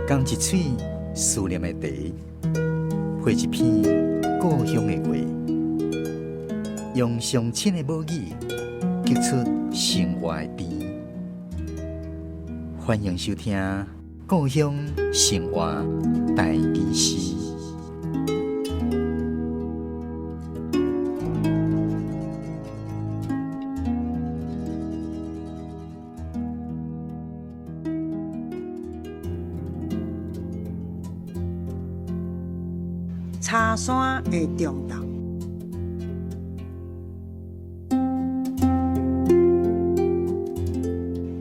讲一嘴思念的茶，绘一片故乡的画，用上亲的母语激出生活的甜。欢迎收听《故乡生活大故事》。茶山的中道，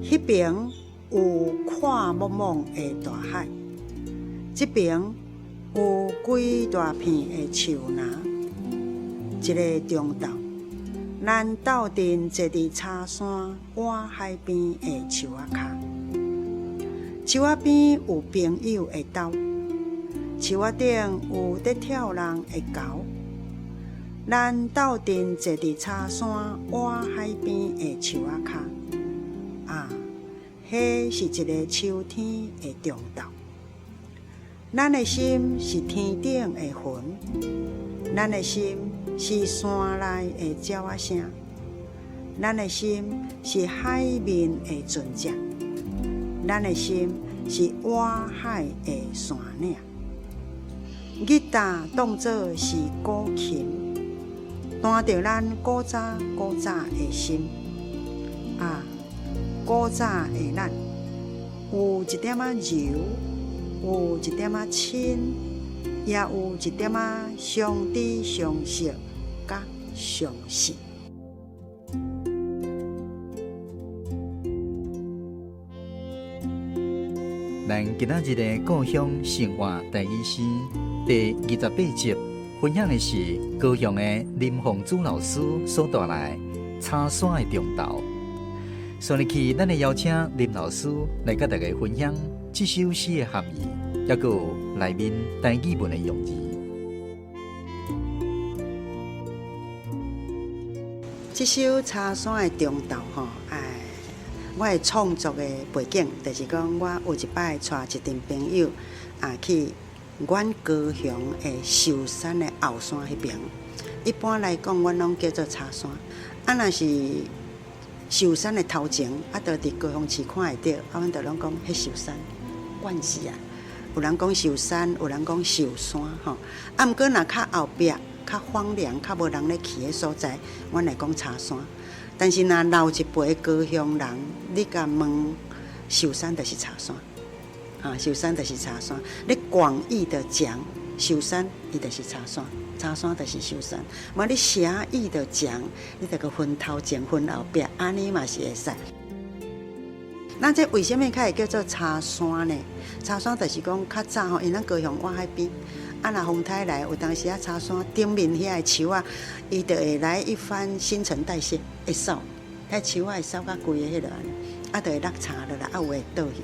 迄边有看茫茫的大海，这边有几大片的树林。一个中道，咱斗阵坐伫茶山湾海边的树仔骹，树仔边有朋友的斗。树仔顶有在跳人的猴，咱斗阵坐伫茶山湾海边的树仔骹。迄是一个秋天的中昼。咱的心是天顶的云，咱的心是山内的鸟仔声，咱的心是海面的船只，咱的心是湾海的山岭。吉他当作是古琴，弹着咱古早的心。古早的咱，有一点仔柔，有一点仔亲，也有一点仔相知相惜，甲相信。咱今仔日的故乡生活大意思第28集，分享的是高雄的林凤珠老师所带来茶山的中道。所以去，咱会邀请林老师来甲大家分享这首诗的含义，也有内面台语文的用字。这首茶山的中道我的创作的背景就是讲，我有一摆带一群朋友去阮高雄的寿山的后山迄边。一般来讲，阮拢叫做茶山。若是寿山的头前，就伫高雄市看会到，阮就拢讲迄寿山关系啊。有人讲寿山，有人讲寿山吼。毋过若较后壁、较荒凉、较无人咧去的所在，阮来讲茶山。但是若老一辈高雄人，你甲问寿山就是茶山，寿山就是茶山。你广义的讲，寿山伊就是茶山，茶山就是寿山。嘛，你狭义的讲，你得个分头前分后壁，安尼嘛是会使。那这为什么较会叫做茶山呢？茶山就是讲较早吼，因咱高雄湾海边。若风台来，有当时茶山顶面遐个树仔，伊就会来一番新陈代谢，会扫，遐树仔会扫甲规个迄落安尼，就会落茶落来，有会倒去。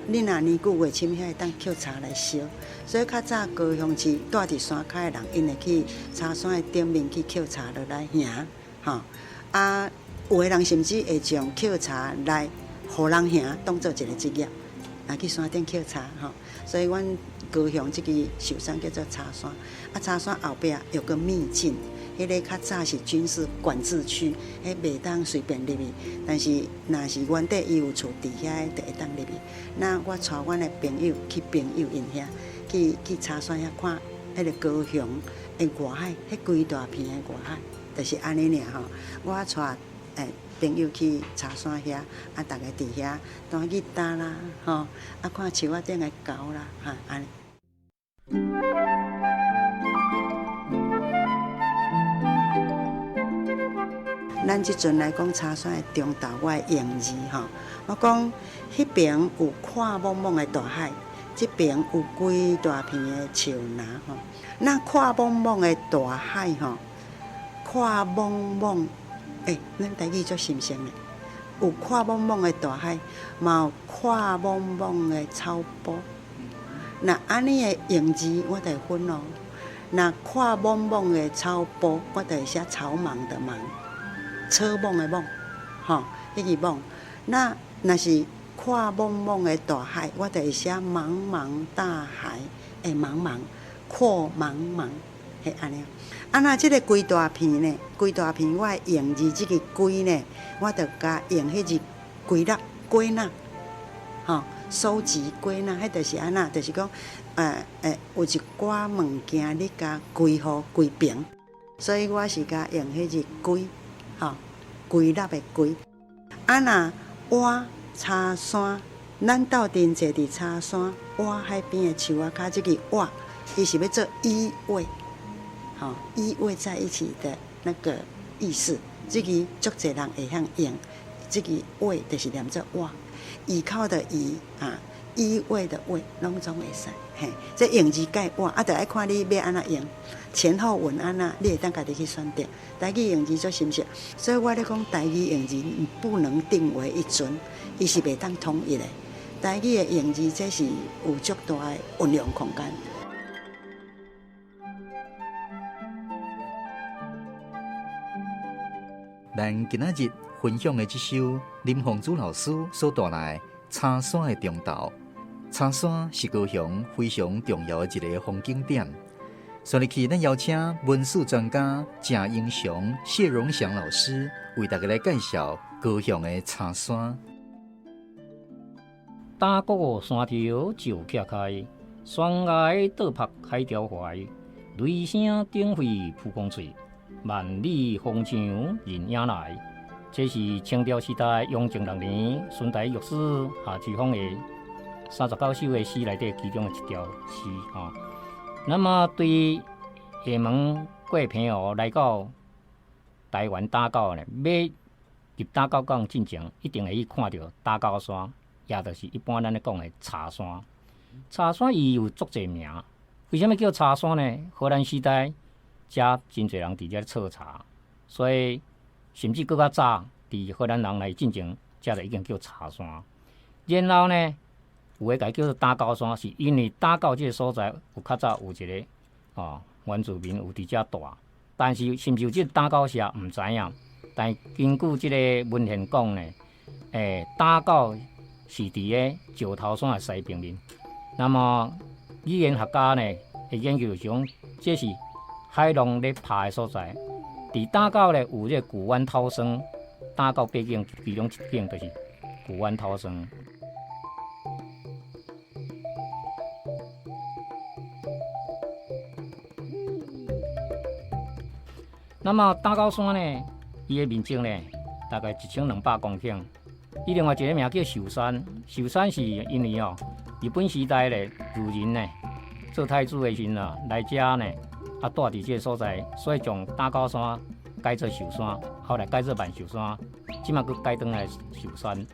你若年久月深，遐会当捡茶来烧。所以较早高雄市住伫山骹的人，因会去茶山的顶面去捡茶落来行，有的人甚至会将捡茶来互人行，当做一个职业，去山顶捡茶所以阮高雄这个寿山叫做茶山，茶山后壁有个秘境，迄个较早是军事管制区，迄袂当随便入去。但是若是原地伊有厝伫遐，就会当入去。那我带阮的朋友去朋友因遐，去茶山遐看迄个高雄的外海，迄几大片的外海，就是安尼尔我带朋友去茶山遐，大家伫遐弹吉他啦，看树仔顶的猴啦，安尼。咱即阵来讲茶山的中道，我的用字我讲迄边有看茫茫的大海，这边有几大片的树林那看茫茫的大海看茫茫。咱台语足新鲜的，有看茫茫的大海，嘛有看茫茫的草坡。那安尼的用字，我就会分咯。那看茫茫的草坡，我就会写草莽的莽，草莽的莽，迄个莽。那若是看茫茫的大海，我就会写茫茫大海的茫茫，看茫茫，嘿安尼。啊，那即个规大片呢？规大片我用字即个规呢，我就加用迄字归纳归纳，吼、收集归纳，迄就是安那，就是讲，有一寡物件你加归好归平，所以我是加用迄字归，吼、归纳的归。啊那蛙叉山，咱斗阵坐伫叉山蛙海边的树仔骹，即个蛙，伊是要做依偎。依偎在一起的那个意思，这个足侪人会晓用，这个偎就是念作哇，依靠的依啊，依偎的偎，拢总会使。嘿，这用字改哇，啊，就爱看你要安怎用，前后文安怎，你会当家己去选择。台语用字足深刻，所以我咧讲台语用字不能定为一尊，伊是袂当统一的。台语的用字这是有足大的运用空间。咱今仔日分享的这首林凤珠老师所带来茶山的中道。茶山是高雄非常重要的一个风景点。所以去咱邀请文史专家郑英雄、谢荣祥老师为大家来介绍高雄的茶山。打鼓山头就徛开，山崖倒拍海潮怀，雷声鼎沸蒲公嘴。万里风墙人影来，这是清朝时代雍正6年孙台御史夏之风的39首的诗内底其中的一条诗啊。那么对于厦门各位朋友来到台湾打狗呢，要入打狗港进前，一定会去看到打狗山，也就是一般咱咧讲的茶山。茶山伊有足侪名，为什么叫茶山呢？荷兰时代遮真侪人伫遮测茶，所以甚至更较早，伫荷兰人来进前，遮就已经叫茶山。然后呢，有诶，甲叫做打狗山，是因为打狗即个所在有较早有一个原住民有伫遮住，但是是毋是有即个打狗社毋知影。但根据即个文献讲呢，打狗是伫咧石头山诶西边面。那么语言学家呢，会研究讲，这是海浪咧拍的所在，伫打狗咧有这古湾涛声，打狗背景其中一景就是古湾涛声。那么打狗山呢，伊的面积呢大概1200公顷。伊另外一个名叫寿山，寿山是因为日本时代咧儒人呢做太子的时阵来遮呢。住伫这个所在，所以将打狗山改做寿山，后来改做万寿山，即马佫改转来寿山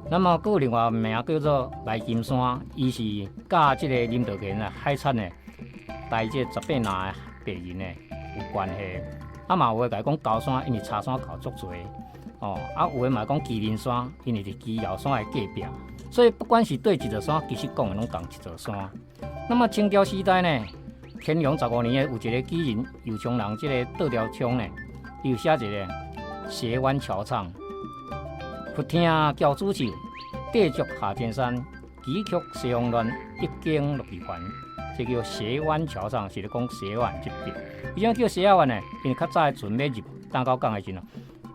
那么佫有另外一名叫做来金山，伊是甲即个林德贤海产的台这18拿的白银呢有关系。嘛有诶甲讲高山，因为茶山高足多有诶嘛讲麒麟山，因为伫基瑶山的隔壁，所以不管是对一座山，其实讲的拢同一座山。那么清朝时代呢？乾隆15年有一个举人右昌人，这个倒条枪呢，伊有写一个斜湾桥唱，忽听教主奏，地足下天山，几曲西风乱，一经落地环。这叫斜湾桥唱，是咧讲斜湾这边。为什么叫斜湾呢？因为较早的船要入打狗港的时阵，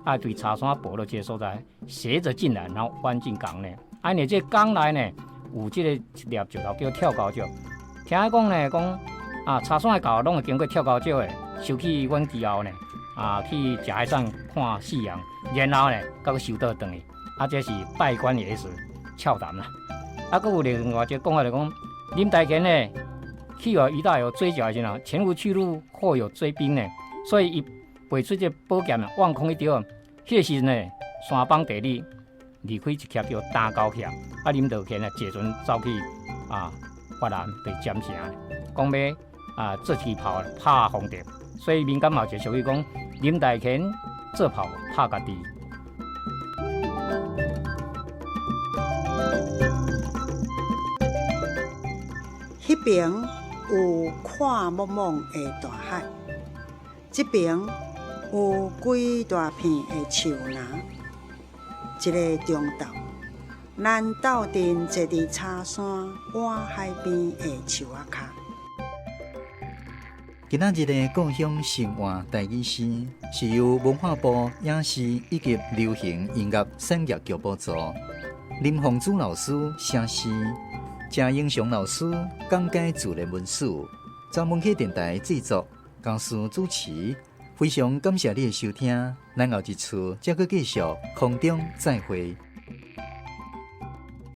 爱对茶山泊落这个所在斜着进来，然后弯进港呢。因为这港内呢有这个一粒石头叫跳高石，听讲呢讲。茶山的狗拢会经过跳高石的，收去阮之后呢，去食海产看夕阳，然后呢，才收倒转去。这是拜官的意思，俏谈啦。佫有另外一个讲法，就讲林台贤呢，去互鱼大有追剿的时阵，前无去路，后有追兵呢，所以伊背出这宝剑望空一丢。迄个时阵呢，山帮地里离开一徛叫打狗徛，林德贤呢坐船走去越南被占城，讲要。做旗炮拍皇帝，所以民间嘛就属于讲林大乾做炮拍家己。迄边有看茫茫的大海，这边有几大片的树林，一个中道，咱斗阵坐伫茶山湾海边的树仔脚。今仔日的故乡生活台语诗是由文化部影视以及流行音乐产业局补助，林凤珠老师写诗，郑英雄老师讲解自然文史，专门去电台制作，公司主持。非常感谢你的收听，咱后一次再去继续空中再会。